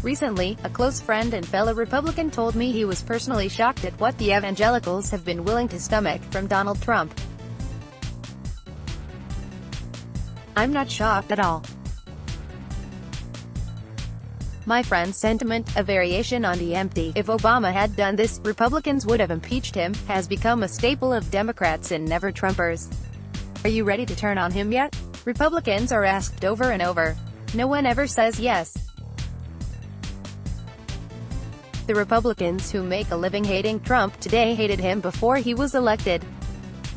Recently, a close friend and fellow Republican told me he was personally shocked at what the evangelicals have been willing to stomach from Donald Trump. I'm not shocked at all. My friend's sentiment, a variation on the empty "if Obama had done this, Republicans would have impeached him," has become a staple of Democrats and never-Trumpers. Are you ready to turn on him yet? Republicans are asked over and over. No one ever says yes. The Republicans who make a living hating Trump today hated him before he was elected.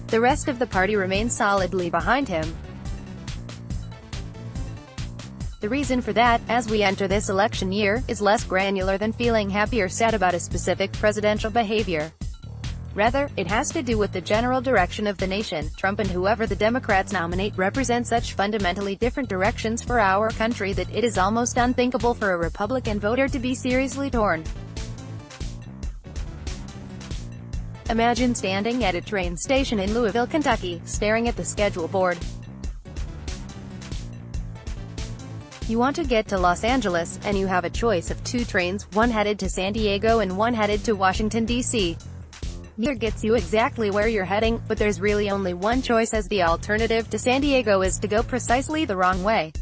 The rest of the party remains solidly behind him. The reason for that, as we enter this election year, is less granular than feeling happy or sad about a specific presidential behavior. Rather, it has to do with the general direction of the nation. Trump and whoever the Democrats nominate represent such fundamentally different directions for our country that it is almost unthinkable for a Republican voter to be seriously torn. Imagine standing at a train station in Louisville, Kentucky, staring at the schedule board. You want to get to Los Angeles, and you have a choice of two trains, one headed to San Diego and one headed to Washington, D.C. Neither gets you exactly where you're heading, but there's really only one choice, as the alternative to San Diego is to go precisely the wrong way.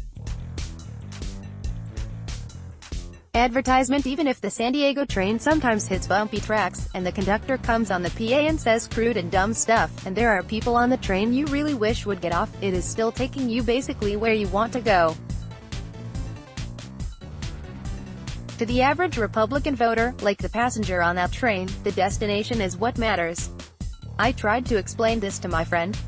Advertisement. Even if the San Diego train sometimes hits bumpy tracks, and the conductor comes on the PA and says crude and dumb stuff, and there are people on the train you really wish would get off, it is still taking you basically where you want to go. To the average Republican voter, like the passenger on that train, the destination is what matters. I tried to explain this to my friend.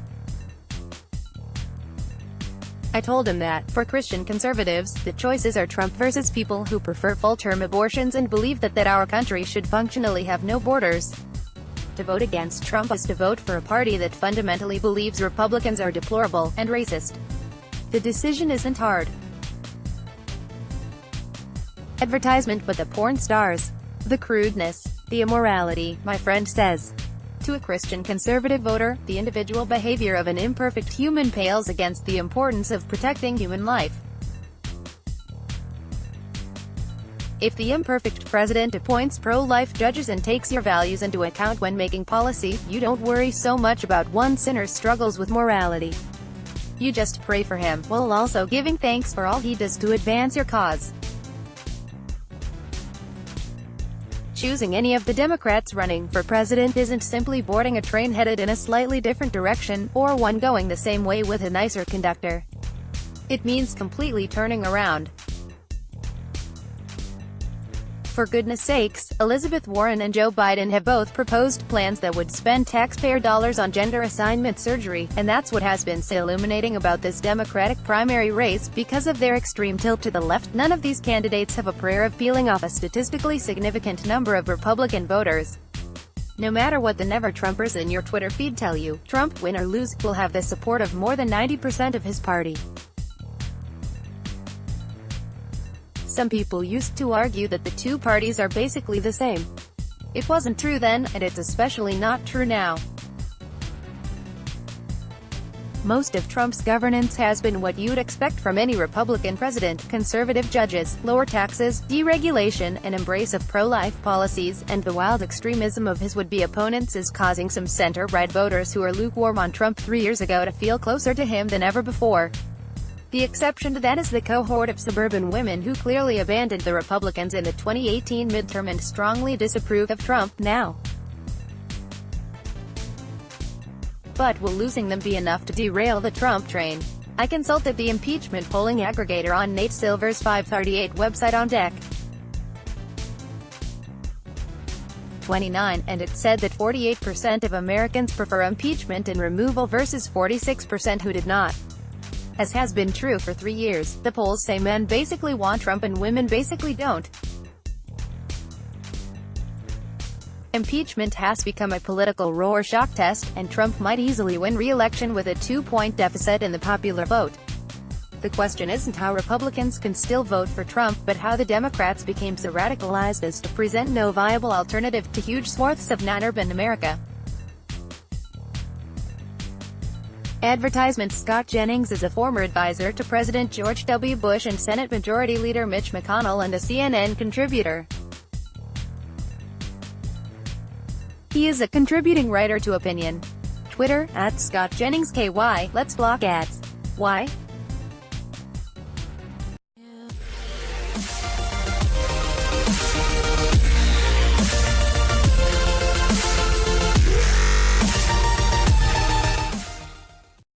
I told him that, for Christian conservatives, the choices are Trump versus people who prefer full-term abortions and believe that our country should functionally have no borders. To vote against Trump is to vote for a party that fundamentally believes Republicans are deplorable and racist. The decision isn't hard. Advertisement. But the porn stars, the crudeness, the immorality, my friend says. To a Christian conservative voter, the individual behavior of an imperfect human pales against the importance of protecting human life. If the imperfect president appoints pro-life judges and takes your values into account when making policy, you don't worry so much about one sinner's struggles with morality. You just pray for him, while also giving thanks for all he does to advance your cause. Choosing any of the Democrats running for president isn't simply boarding a train headed in a slightly different direction, or one going the same way with a nicer conductor. It means completely turning around. For goodness sakes, Elizabeth Warren and Joe Biden have both proposed plans that would spend taxpayer dollars on gender assignment surgery, and that's what has been so illuminating about this Democratic primary race. Because of their extreme tilt to the left, none of these candidates have a prayer of peeling off a statistically significant number of Republican voters. No matter what the never-Trumpers in your Twitter feed tell you, Trump, win or lose, will have the support of more than 90% of his party. Some people used to argue that the two parties are basically the same. It wasn't true then, and it's especially not true now. Most of Trump's governance has been what you'd expect from any Republican president: conservative judges, lower taxes, deregulation, an embrace of pro-life policies, and the wild extremism of his would-be opponents is causing some center-right voters who were lukewarm on Trump 3 years ago to feel closer to him than ever before. The exception to that is the cohort of suburban women who clearly abandoned the Republicans in the 2018 midterm and strongly disapprove of Trump now. But will losing them be enough to derail the Trump train? I consulted the impeachment polling aggregator on Nate Silver's 538 website on Deck 29, and it said that 48% of Americans prefer impeachment and removal versus 46% who did not. As has been true for 3 years, the polls say men basically want Trump and women basically don't. Impeachment has become a political Rorschach test, and Trump might easily win re-election with a 2-point deficit in the popular vote. The question isn't how Republicans can still vote for Trump, but how the Democrats became so radicalized as to present no viable alternative to huge swaths of non-urban America. Advertisement. Scott Jennings is a former advisor to President George W. Bush and Senate Majority Leader Mitch McConnell and a CNN contributor. He is a contributing writer to Opinion. Twitter, @ScottJenningsKY. Let's block ads. Why?